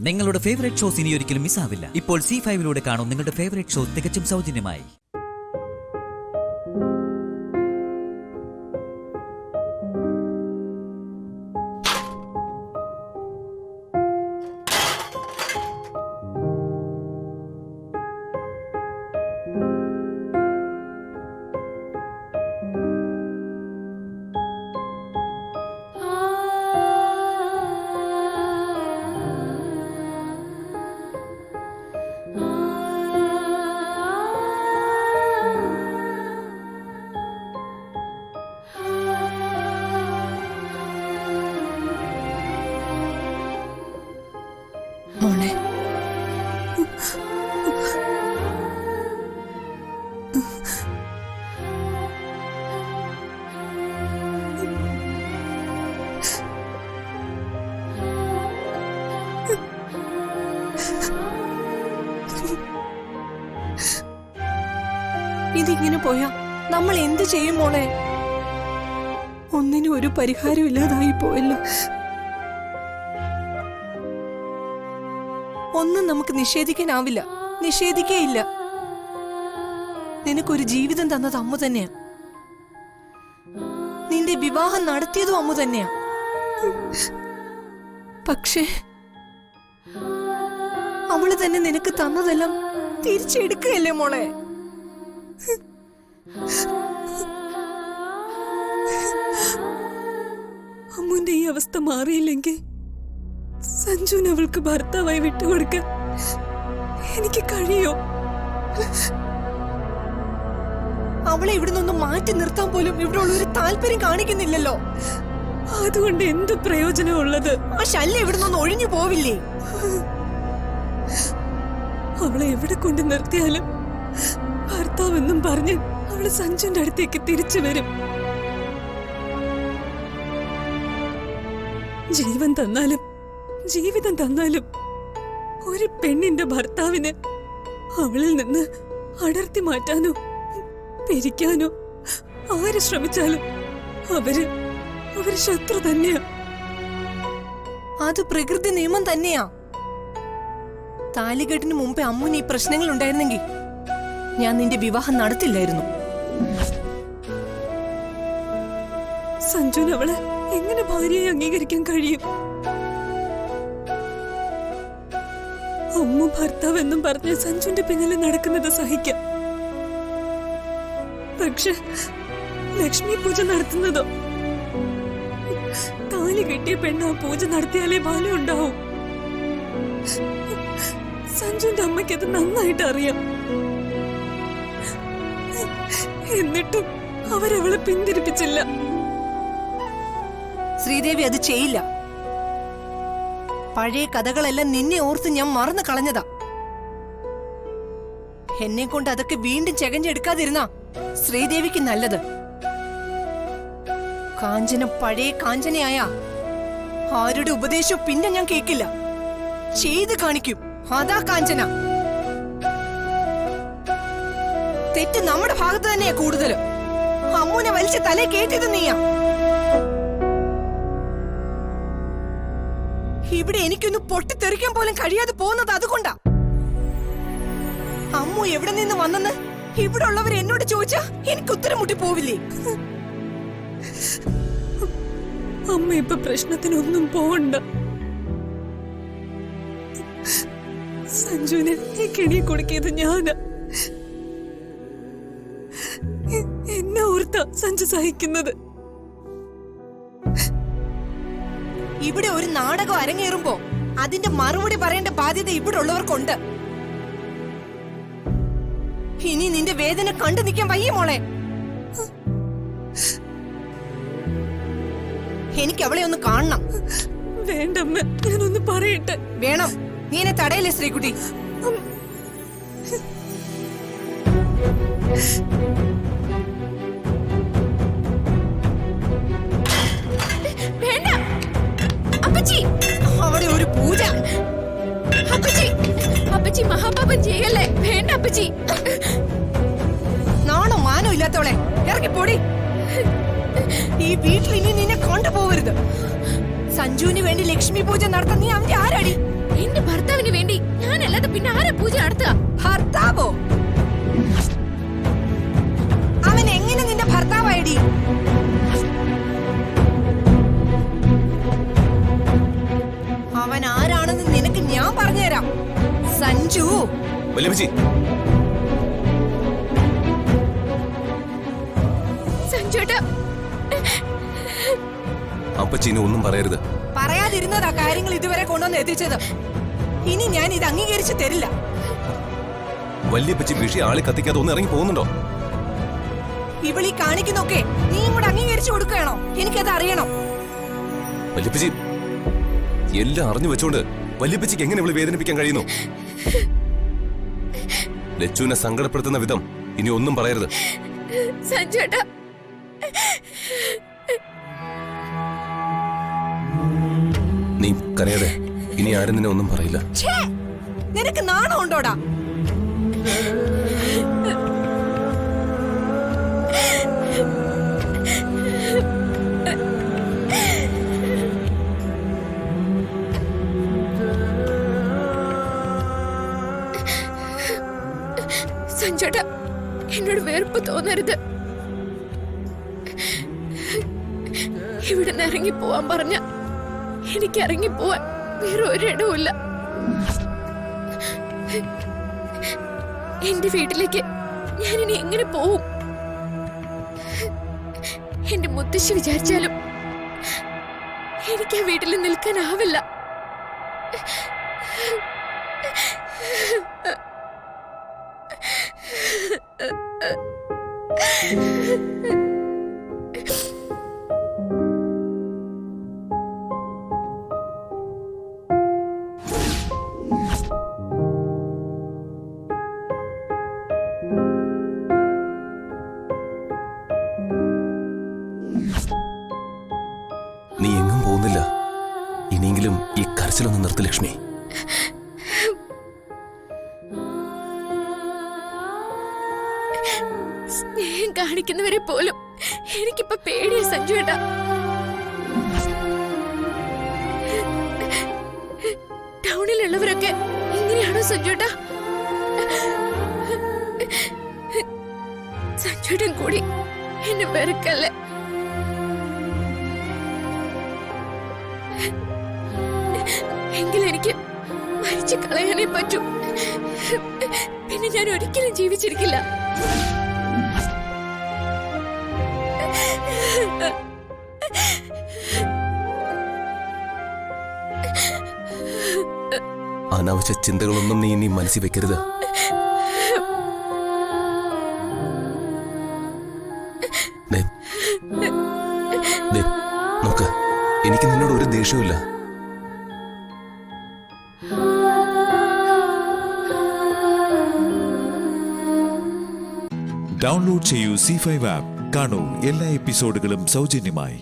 നിങ്ങളുടെ favourite shows ഇനി ഒരിക്കലും മിസ്സാവില്ല. ഇപ്പോൾ C5 കാണും നിങ്ങളുടെ ഫേവറേറ്റ് ഷോ തികച്ചും സൗജന്യമായി. മോളെ, ഇതിങ്ങനെ പോയാ നമ്മൾ എന്ത് ചെയ്യും മോളെ? ഒന്നിനും ഒരു പരിഹാരം ഇല്ലാതായി പോയല്ലോ. ഒന്നും നമുക്ക് നിഷേധിക്കാനാവില്ല, നിഷേധിക്കേയില്ല. നിനക്കൊരു ജീവിതം തന്നത് അമ്മ തന്നെയാ. നിന്റെ വിവാഹം നടത്തിയതും അമ്മ തന്നെയാ. പക്ഷേ അവള് തന്നെ നിനക്ക് തന്നതെല്ലാം തിരിച്ചെടുക്കുകയല്ലേ മോളെ? അമ്മുന്റെ ഈ അവസ്ഥ മാറിയില്ലെങ്കിൽ സഞ്ജുവിനെ അവൾക്ക് ഭർത്താവായി വിട്ടുകൊടുക്കാൻ എനിക്ക് കഴിയോ? അവളെ ഇവിടെ നിന്നൊന്നും മാറ്റി നിർത്താൻ പോലും ഇവിടെ ഉള്ളൊരു താല്പര്യം കാണിക്കുന്നില്ലല്ലോ. അതുകൊണ്ട് എന്ത് പ്രയോജനമുള്ളത്? ആ ശല്യം ഇവിടെ നിന്ന് ഒഴിഞ്ഞു പോവില്ലേ? അവളെ എവിടെ കൊണ്ട് നിർത്തിയാലും ഭർത്താവെന്നും പറഞ്ഞ് അവള് സഞ്ജുവിന്റെ അടുത്തേക്ക് തിരിച്ചു വരും. ജീവൻ തന്നാലും ജീവിതം തന്നാലും ഒരു പെണ്ണിന്റെ ഭർത്താവിന് അവളിൽ നിന്ന് അടർത്തി മാറ്റാനോ പിരിക്കാനോ ആര് ശ്രമിച്ചാലും അവര് ശത്രു തന്നെയാ. അത് പ്രകൃതി നിയമം തന്നെയാ. താലികെട്ടിന് മുമ്പേ അമ്മുന് ഈ പ്രശ്നങ്ങൾ ഉണ്ടായിരുന്നെങ്കിൽ ഞാൻ നിന്റെ വിവാഹം നടത്തില്ലായിരുന്നു. സഞ്ജുന് അവളെ എങ്ങനെ ഭാര്യയെ അംഗീകരിക്കാൻ കഴിയും? അമ്മ ഭർത്താവെന്നും പറഞ്ഞ് സഞ്ജുന്റെ പിന്നിൽ നടക്കുന്നത് സഹിക്കാം. പക്ഷെ ലക്ഷ്മി പൂജ നടത്തുന്നതോ? താലി കെട്ടിയ പെണ്ണ് ആ പൂജ നടത്തിയാലേ ഫലം ഉണ്ടാവും. സഞ്ജുന്റെ അമ്മയ്ക്ക് അത് നന്നായിട്ട് അറിയാം. എന്നിട്ടും അവരവളെ പിന്തിരിപ്പിച്ചില്ല. ശ്രീദേവി അത് ചെയ്യില്ല. പഴയ കഥകളെല്ലാം നിന്നെ ഓർത്ത് ഞാൻ മറന്നു കളഞ്ഞതാ. എന്നെ കൊണ്ട് അതൊക്കെ വീണ്ടും ചെകഞ്ഞെടുക്കാതിരുന്നാ ശ്രീദേവിക്ക് നല്ലത്. കാഞ്ചന പഴയ കാഞ്ചനയായ ആരുടെ ഉപദേശവും പിന്നെ ഞാൻ കേക്കില്ല. ചെയ്ത് കാണിക്കും. അതാ കാഞ്ചന. തെറ്റ് നമ്മുടെ ഭാഗത്ത് തന്നെയാ കൂടുതലും. അമ്മുനെ വലിച്ച് തലേ കേട്ടിയത് നീയാ. ഇവിടെ എനിക്കൊന്ന് പൊട്ടിത്തെറിക്കാൻ പോലും കഴിയാതെ പോകുന്നത് അതുകൊണ്ടാ. അമ്മു എവിടെ നിന്ന് വന്നെന്ന് ഇവിടെ ഉള്ളവർ എന്നോട് ചോദിച്ചാ എനിക്ക് ഉത്തരം മുട്ടി പോവില്ലേ? അമ്മ ഇപ്പൊ പ്രശ്നത്തിനൊന്നും പോവണ്ട. സഞ്ജുവിനെ ഈ കെണി കൊടുക്കിയത് ഞാനാ. എന്നെ ഓർത്താ സഞ്ജു സഹിക്കുന്നത്. ഇവിടെ ഒരു നാടകം അരങ്ങേറുമ്പോ അതിന്റെ മറുപടി പറയേണ്ട ബാധ്യത ഇവിടെ ഉള്ളവർക്കുണ്ട്. ഇനി നിന്റെ വേദന കണ്ടു നിൽക്കാൻ വയ്യ മോളെ. എനിക്ക് അവളെ ഒന്ന് കാണണം. വേണ്ടമ്മ, ഞാനൊന്ന് പറയട്ടെ. വേണം. നീ എന്നെ തടയല്ലേ ശ്രീകുട്ടി? അവിടെ ഒരു പൂജ. അപ്പച്ചി മഹാപാപം ചെയ്യല്ലേ. വേണ്ട അപ്പച്ചി. നാണോ മാനോ ഇല്ലാത്തവളെ, ഇറങ്ങി പോടി. ഈ വീട്ടിൽ ഇനി നിന്നെ കൊണ്ടുപോകരുത്. സഞ്ജുവിന് വേണ്ടി ലക്ഷ്മി പൂജ നടത്താൻ നീ അവന്റെ ആരാടി? എന്റെ അല്ലാതെ പിന്നെ ആരാ പൂജ നടത്തുക? ഭർത്താവോ? അവൻ എങ്ങനെ നിന്റെ ഭർത്താവായിടി? അവൻ ആരാണെന്ന് നിനക്ക് ഞാൻ പറഞ്ഞുതരാം. സഞ്ജു. വല്യപ്പച്ചി, സഞ്ജുട്ടാ, അപ്പച്ചീനെ ഒന്നും പറയരുത്. പറയാതിരുന്നതാ കാര്യങ്ങൾ ഇതുവരെ കൊണ്ടുവന്ന് എത്തിച്ചത്. ഇനി ഞാൻ ഇത് അംഗീകരിച്ചു തരില്ല. വല്യപ്പച്ചി വിഷയം ആളി കത്തിക്കാതെ ഒന്ന് ഇറങ്ങി പോകുന്നുണ്ടോ? ഇവളീ കാണിക്കുന്നൊക്കെ നീയും കൂടെ അംഗീകരിച്ചു കൊടുക്കുകയാണോ? എനിക്കത് അറിയണം. വല്യപ്പച്ചി എല്ലാം അറിഞ്ഞു വെച്ചോണ്ട് വല്യപ്പച്ചിക്ക് എങ്ങനെ ഇവളെ വേദനിപ്പിക്കാൻ കഴിയുന്നു? ലച്ചുവിനെ സങ്കടപ്പെടുത്തുന്ന വിധം ഇനി ഒന്നും പറയരുത്. സഞ്ജുട്ടാ, നീ കരയാതെ. ഇനി ആരും നിന്നെ ഒന്നും പറയില്ല. ഛേ, നിനക്ക് നാണം ഉണ്ടോടാ? സഞ്ജുട്ടാ, എന്നോട് വെറുപ്പ് തോന്നരുത്. ഇവിടുന്ന് ഇറങ്ങി പോവാൻ പറഞ്ഞ എനിക്ക് ഇറങ്ങി പോവാൻ വേറെ ഒരിടവുമില്ല. എന്റെ വീട്ടിലേക്ക് ഞാനിനി എങ്ങനെ പോവും? എന്റെ മുത്തശ്ശി വിചാരിച്ചാലും എനിക്ക് ആ വീട്ടിൽ നിൽക്കാനാവില്ല. നീ എങ്ങും പോകുന്നില്ല. ഇനിയെങ്കിലും ഈ കരച്ചിലൊന്ന് നിർത്ത് ലക്ഷ്മി. സ്നേഹം കാണിക്കുന്നവരെ പോലും എനിക്കിപ്പോ പേടിയാ സഞ്ജുവേട്ടാ. ടൗണിലുള്ളവരൊക്കെ ഇങ്ങനെയാണോ സഞ്ജുവേട്ടാ? സഞ്ജുവേട്ടൻ കൂടി എന്നെ വെറുക്കല്ലേ. എങ്കിലെനിക്ക് മരിച്ചു കളയാനേ പറ്റൂ. പിന്നെ ഞാൻ ഒരിക്കലും ജീവിച്ചിരിക്കില്ല. അനാവശ്യ ചിന്തകളൊന്നും നീ ഇനി മനസ്സിൽ വെക്കരുത്. നോക്ക്, എനിക്ക് നിന്നോട് ഒരു ദേഷ്യവുമില്ല. ഡൗൺലോഡ് ചെയ്യൂ C5 ആപ്പ്. കാണൂ എല്ലാ എപ്പിസോഡുകളും സൗജന്യമായി.